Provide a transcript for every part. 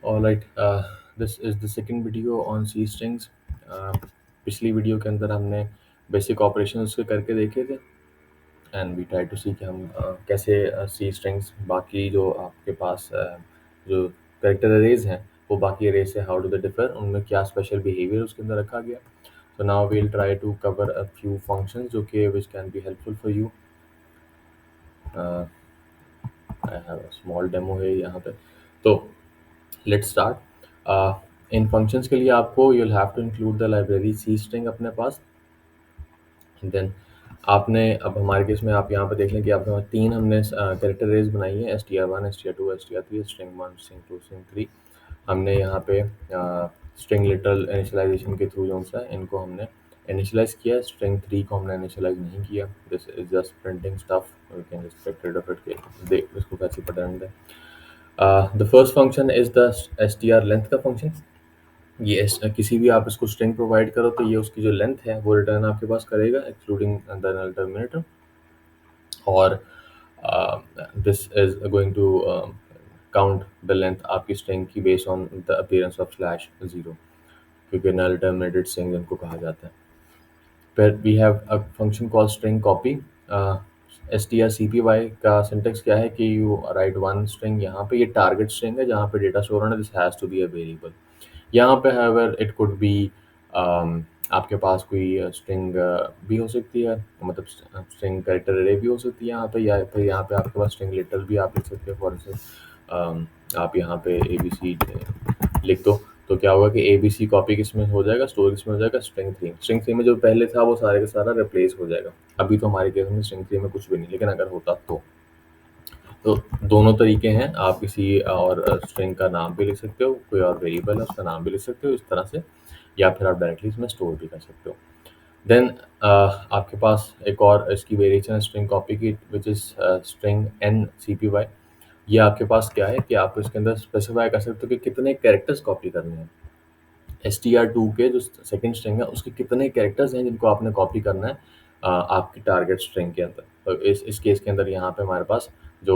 Alright, this is the second video on C strings. पिछली video के अंदर हमने बेसिक ऑपरेशंस के करके देखे थे and we try to see कि हम कैसे सी स्ट्रिंग्स बाकी जो आपके पास जो कैरेक्टर अरेज हैं वो बाकी अरेज से हाउ डू दे डिफर, उनमें क्या स्पेशल बिहेवियर उसके अंदर रखा गया। So now we'll try to cover a few functions जो कि which can be helpful for you. I have a small demo है यहाँ पे। तो लेट्स स्टार्ट। इन फंक्शंस के लिए आपको you will have to include the library C string अपने पास। देन आपने अब हमारे केस में आप यहाँ पे देख लें कि आपके पास तीन हमने कैरेक्टर अरेज बनाई है, str1 str2 str3, string1 string2 string3। हमने यहाँ पे स्ट्रिंग लिटरल इनिशियलाइजेशन के थ्रू जो है इनको हमने इनिशियलाइज किया। स्ट्रिंग 3 को हमने इनिशियलाइज नहीं किया। This is just printing stuff, we can just get rid of it के देख इसको कैसे पढ़ेंगे। The first function is the str length का फंक्शन। ये किसी भी आप इसको स्ट्रिंग प्रोवाइड करो तो ये उसकी जो लेंथ है वो रिटर्न आपके पास करेगा एक्सक्लूडिंग द नल टर्मिनेटर। और this is going to count the length आपकी स्ट्रिंग की based on the appearance of slash zero, क्योंकि नल टर्मिनेटेड स्ट्रिंग इनको कहा जाता है। फिर we have a function called string copy. strcpy का सिंटेक्स क्या है कि यू राइट वन स्ट्रिंग, यहाँ पे ये टारगेट स्ट्रिंग है जहाँ पे डेटा स्टोर होना है, this has to be a variable. यहाँ पे हाउएवर इट कुड बी आपके पास कोई स्ट्रिंग भी हो सकती है, मतलब स्ट्रिंग कैरेक्टर अरे भी हो सकती है यहाँ पे, या फिर यहाँ पे आपके पास स्ट्रिंग लिटरल भी आप लिख सकते हो। फॉर इंस्टेंस आप यहाँ पे ए बी सी लिख दो तो क्या होगा कि ए बी सी कॉपी किस में हो जाएगा, स्टोर किस में हो जाएगा, स्ट्रिंग 3 में जो पहले था वो सारे का सारा रिप्लेस हो जाएगा। अभी तो हमारे केस में स्ट्रिंग 3 में कुछ भी नहीं, लेकिन अगर होता तो दोनों तरीके हैं। आप किसी और स्ट्रिंग का नाम भी लिख सकते हो, कोई और वेरिएबल है उसका नाम भी लिख सकते हो इस तरह से, या फिर आप डायरेक्टली इसमें स्टोर भी कर सकते हो। देन आपके पास एक और इसकी वेरिएशन है स्ट्रिंग कॉपी की, which is string N C P Y. ये आपके पास क्या है कि आप इसके अंदर स्पेसिफाई कर सकते हो कि कितने कैरेक्टर्स कॉपी करने हैं। str2 के जो सेकंड स्ट्रिंग है उसके कितने कैरेक्टर्स हैं जिनको आपने कॉपी करना है आपकी टारगेट स्ट्रिंग के अंदर। तो इस केस के अंदर यहाँ पे हमारे पास जो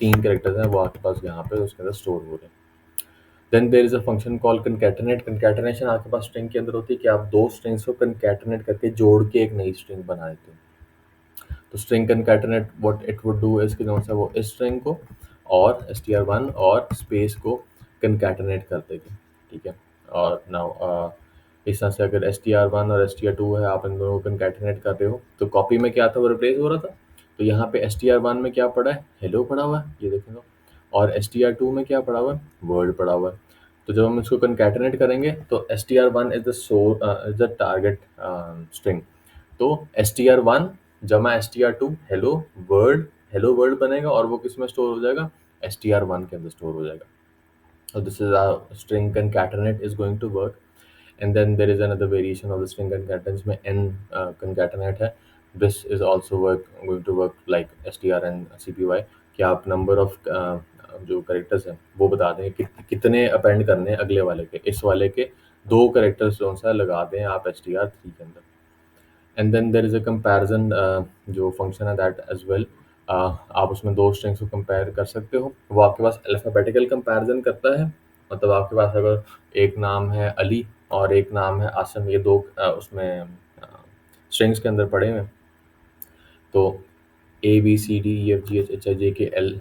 3 कैरेक्टर्स हैं वो आपके पास यहाँ पे उसके अंदर स्टोर हो रहे हैं। Then there is a function called concatenate. Concatenation आपके पास स्ट्रिंग के अंदर होती है कि आप 2 स्ट्रिंग्स को कंकैटिनेट करके जोड़ के एक नई स्ट्रिंग बना देते हो। तो string concatenate what it would do is कि जो है वो इस स्ट्रिंग को और str1 और स्पेस को कंकैटिनेट कर देगी, ठीक है। और नाउ इस तरह से अगर str1 और str2 है, आप इन दोनों को कंकैटिनेट कर रहे हो तो कॉपी में क्या था, वो रिप्लेस हो रहा था। तो यहाँ पे str1 में क्या पड़ा है, हेलो पड़ा हुआ है, ये देखेंगे। और str2 में क्या पड़ा हुआ है, वर्ड पड़ा हुआ है। तो जब हम इसको कंकैटिनेट करेंगे तो str1 is the is the target string. तो str1 जमा str2 हेलो वर्ल्ड बनेगा और वो किस में स्टोर हो जाएगा, str1 के अंदर स्टोर हो जाएगा। So this is how string concatenate is going to work. And then there is another variation of the string concatenate जिसमें n concatenate है। This is also going to work like str and cpy कि आप number of जो characters हैं वो बता दें कि कितने append करने हैं अगले वाले के, इस वाले के 2 characters जो सा लगा दें आप str3 के अंदर। And then there is a comparison जो फंक्शन है दैट एज वेल। आप उसमें 2 स्ट्रिंग्स को कंपेयर कर सकते हो। वो आपके पास अल्फ़ाबेटिकल कंपैरिजन करता है, मतलब आपके पास अगर एक नाम है अली और एक नाम है आसिम, ये 2 उसमें स्ट्रिंग्स के अंदर पड़े हुए हैं। तो A B C D E F G H H I J K L,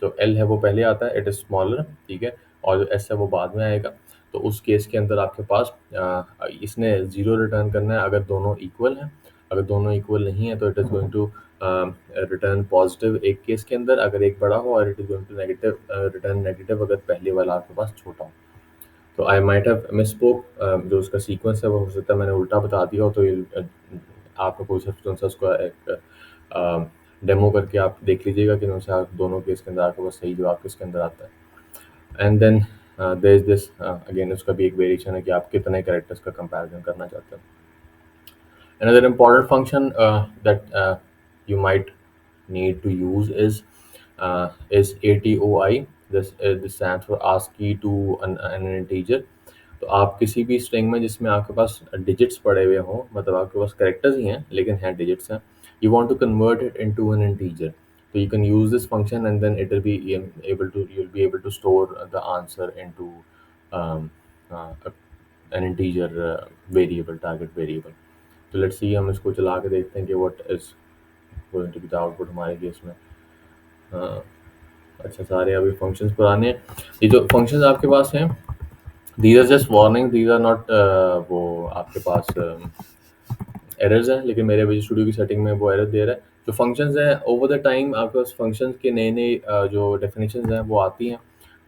जो एल है वो पहले आता है, इट इज़ स्मॉलर, ठीक है, और जो एस है वो बाद में आएगा। तो उस केस के अंदर आपके पास इसने 0 रिटर्न करना है अगर दोनों इक्वल हैं। अगर दोनों इक्वल नहीं है तो it is going to return positive एक केस के अंदर अगर एक बड़ा हो, और it is going to negative return negative अगर पहले वाला आपके पास छोटा हो। तो आई माइट हैव मिसस्पोक, जो उसका सीक्वेंस है वो हो सकता है मैंने उल्टा बता दिया हो, तो आपको कोई सिर्फ उसको एक डेमो करके आप देख लीजिएगा कि उनसे आप दोनों केस के अंदर आपके पास सही जवाब किसके अंदर आता है। And then there is this again, उसका भी एक वेरिएशन है कि आप कितने कैरेक्टर्स का कंपैरिजन करना चाहते हो। Another important function that you might need to use is ATOI. This stands for ASCII to an integer. तो आप किसी भी स्ट्रिंग में जिसमें आपके पास डिजिट्स पड़े हुए हों, मतलब आपके पास कैरेक्टर्स ही हैं लेकिन हैं डिजिट्स हैं, you want to convert it into an integer. So you can use this function and then it will be able to you'll be able to store the answer into um, an integer variable, target variable. तो let's see हम इसको चला के देखते हैं कि what is going to be the output हमारे case में। हाँ, अच्छा सारे अभी फंक्शंस पुराने हैं। ये जो फंक्शंस आपके पास हैं these are just warning, these are not वो आपके पास एरर्स हैं, लेकिन मेरे विजुअल स्टूडियो की सेटिंग में वो एरर दे रहा है। जो फंक्शंस हैं ओवर द टाइम आपके पास फंक्शंस के नए नए जो डेफिनेशंस हैं वो आती हैं।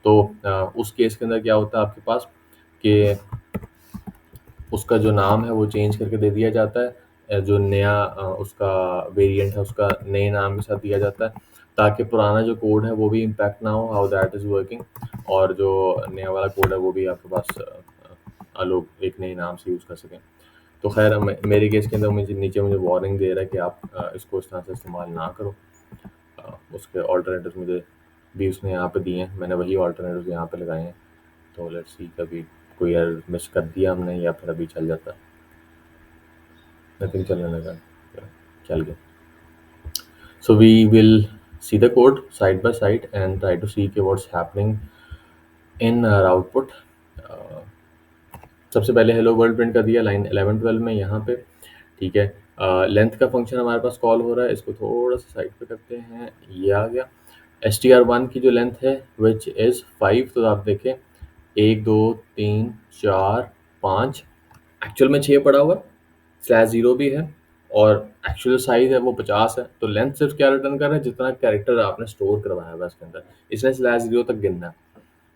तो उस केस के अंदर क्या होता है आपके पास कि उसका जो नाम है वो चेंज करके दे दिया जाता है। जो नया उसका वेरिएंट है उसका नए नाम के साथ दिया जाता है, ताकि पुराना जो कोड है वो भी इम्पैक्ट ना हो हाउ दैट इज़ वर्किंग, और जो नया वाला कोड है वो भी आपके पास लोग एक नए नाम से यूज़ कर सकें। तो खैर मेरे केस के अंदर मुझे नीचे मुझे वार्निंग दे रहा है कि आप इसको इस तरह से इस्तेमाल ना करो। उसके ऑल्टरनेटिव मुझे भी उसने यहाँ पे दिए हैं, मैंने वही ऑल्टरनेटिव यहाँ पे लगाए हैं। तो लेट्स सी कभी कोई एरर मिस कर दिया हमने या फिर अभी चल जाता है। नथिंग चलने लगा, चल गया। So we will see the code side by side and try to see कि what's happening in our output. Uh, सबसे पहले हेलो वर्ल्ड प्रिंट कर दिया लाइन 11-12 में यहाँ पे, ठीक है। लेंथ का फंक्शन हमारे पास कॉल हो रहा है, इसको थोड़ा सा साइड पे करते हैं, ये आ गया। str1 की जो लेंथ है विच इज़ 5, तो आप देखें 1 2 3 4 5, एक्चुअल में 6 पड़ा हुआ, स्लैश 0 भी है, और एक्चुअल साइज है वो 50 है। तो लेंथ सिर्फ क्या रिटर्न कर रहा है, जितना कैरेक्टर आपने स्टोर करवाया हुआ है इसके अंदर, इसने स्लैश 0 तक गिनना है।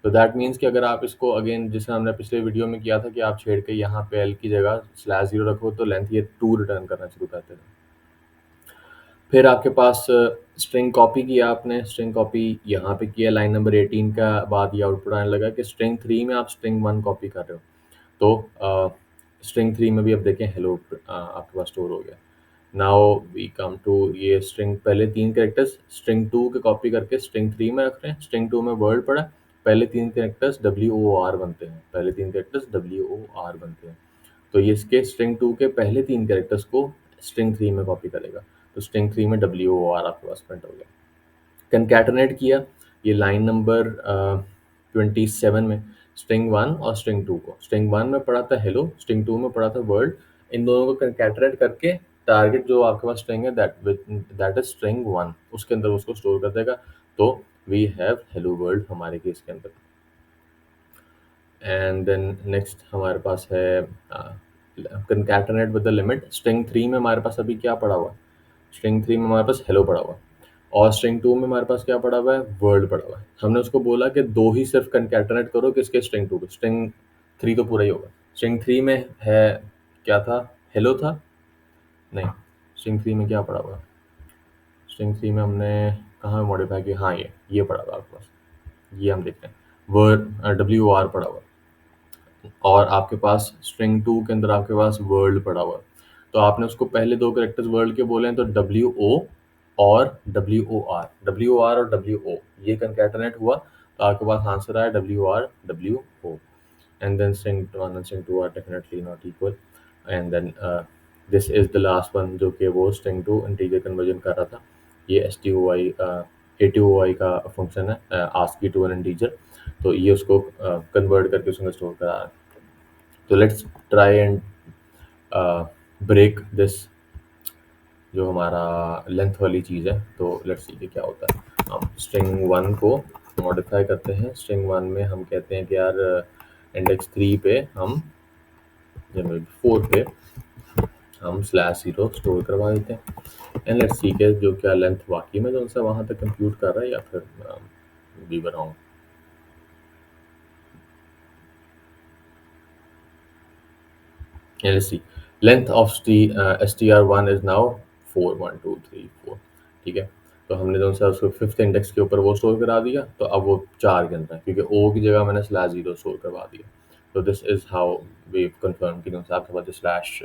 तो दैट मीन्स कि अगर आप इसको अगेन जैसे हमने पिछले वीडियो में किया था कि आप छेड़ के यहाँ पे एल की जगह स्लैश 0 रखो तो लेंथ ये 2 रिटर्न करना शुरू करते हैं। फिर आपके पास स्ट्रिंग कॉपी किया आपने, स्ट्रिंग कॉपी यहाँ पे किया लाइन नंबर 18 का बाद ये आउटपुट आने लगा कि स्ट्रिंग 3 में आप स्ट्रिंग 1 कॉपी कर रहे हो। तो स्ट्रिंग 3 में भी अब देखें हेलो आपके पास स्टोर हो गया। नाउ वी कम टू ये स्ट्रिंग पहले 3 कैरेक्टर्स स्ट्रिंग 2 के कॉपी करके स्ट्रिंग 3 में रख रहे हैं। स्ट्रिंग 2 में वर्ड पड़ा, पहले 3 कैरेक्टर्स WOR बनते हैं, पहले 3 कैरेक्टर्स WOR बनते हैं। तो ये इसके स्ट्रिंग 2 के पहले 3 कैरेक्टर्स को स्ट्रिंग 3 में कॉपी करेगा। तो स्ट्रिंग 3 में WOR आपके पास प्रिंट हो गया। कंकैटनेट किया ये लाइन नंबर 27 में स्ट्रिंग 1 और स्ट्रिंग 2 को, स्ट्रिंग 1 में पढ़ा था हेलो, स्ट्रिंग 2 में पढ़ा था वर्ल्ड, इन दोनों को कंकैटनेट करके टारगेट जो आपके पास स्ट्रिंग है दैट इज स्ट्रिंग 1, उसके अंदर उसको स्टोर कर देगा। तो वी हैव हेलो वर्ल्ड हमारे केस के अंदर। एंड देन नेक्स्ट हमारे पास है कंकैटनेट विद द लिमिट। स्ट्रिंग 3 में हमारे पास अभी क्या पड़ा हुआ है, स्ट्रिंग 3 में हमारे पास हेलो पड़ा हुआ है, और स्ट्रिंग 2 में हमारे पास क्या पड़ा हुआ है, वर्ल्ड पड़ा हुआ है। हमने उसको बोला कि दो ही सिर्फ कंकैटनेट करो किसके, स्ट्रिंग 2 के, स्ट्रिंग 3 तो पूरा ही होगा। स्ट्रिंग 3 में है क्या था, हेलो था, नहीं, स्ट्रिंग 3 में क्या पड़ा हुआ है, स्ट्रिंग 3 में हमने कहाँ मॉडिफाई किया, हाँ ये पड़ा हुआ है आपके पास, ये हम देख रहे हैं वर्ड WOR पड़ा हुआ है, और आपके पास स्ट्रिंग 2 के अंदर आपके पास वर्ल्ड पड़ा हुआ है। तो आपने उसको पहले 2 कैरेक्टर्स वर्ल्ड के बोले हैं, तो WO और WOR और WO ये कंकैटनेट हुआ, तो आपके पास आंसर आया WR WO। And then string 1 and string 2 are definitely not equal. And then this is the last one जो कि वो स्ट्रिंग 2 इंटीजर कन्वर्जन कर रहा था। ये ATOI का फंक्शन है, आस्की टू एन इंटीजर, तो ये उसको कन्वर्ट करके उसमें स्टोर करा रहा है। तो let's try and break this जो हमारा लेंथ वाली चीज़ है। तो लेट्स सी क्या होता है। हम स्ट्रिंग 1 को मॉडिफाई करते हैं, स्ट्रिंग 1 में हम कहते हैं कि यार इंडेक्स 3 पे हम या 4 पे हम स्लैश 0 स्टोर करवा देते हैं। एंड लेट्स सी के जो क्या लेंथ वाकई में जो सा वहाँ तक कंप्यूट कर रहा है या फिर we were wrong. let's see length of str1 is now 4 1 2 3 4, ठीक है। तो हमने जो सा उसको 5th इंडेक्स के ऊपर वो स्टोर करा दिया, तो अब वो 4 के अंदर है क्योंकि ओ की जगह मैंने स्लैश 0 स्टोर करवा दिया। तो this is how we confirm कि जो सा आपके पास जो स्लैश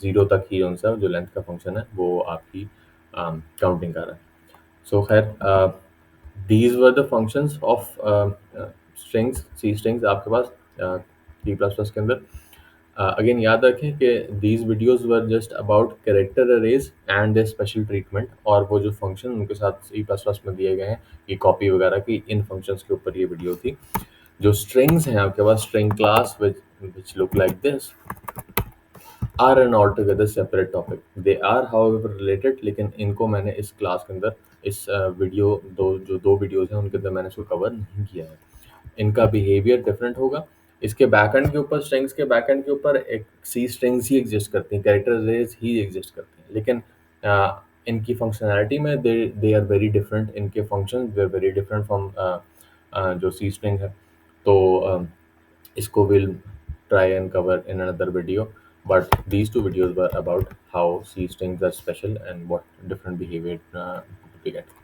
0 तक ही जो लेंथ का फंक्शन है वो आपकी काउंटिंग कर रहा है। सो खैर these were the functions of strings, C strings आपके पास C++ के अंदर। अगेन याद रखें कि these videos were just about character arrays and the special treatment, और वो जो फंक्शन उनके साथ सी प्लस प्लस में दिए गए हैं, ये कॉपी वगैरह की, इन फंक्शंस के ऊपर ये वीडियो थी। जो स्ट्रिंग्स हैं आपके पास, string class which look like this are an altogether separate topic. They are however related, लेकिन इनको मैंने इस क्लास के अंदर, इस वीडियो, दो वीडियोस हैं उनके अंदर मैंने इसको कवर नहीं किया है। इनका बिहेवियर डिफरेंट होगा। इसके बैकएंड के ऊपर, स्ट्रिंग्स के बैकएंड के ऊपर एक सी स्ट्रिंग्स ही एग्जिस्ट करती हैं, कैरेक्टर अरेज ही एग्जिस्ट करती हैं, लेकिन इनकी फंक्शनैलिटी में they they are very different. इनके function they are very different from जो सी स्ट्रिंग है। तो इसको will try and cover in another video, but these two videos were about how C strings are special and what different behavior we get.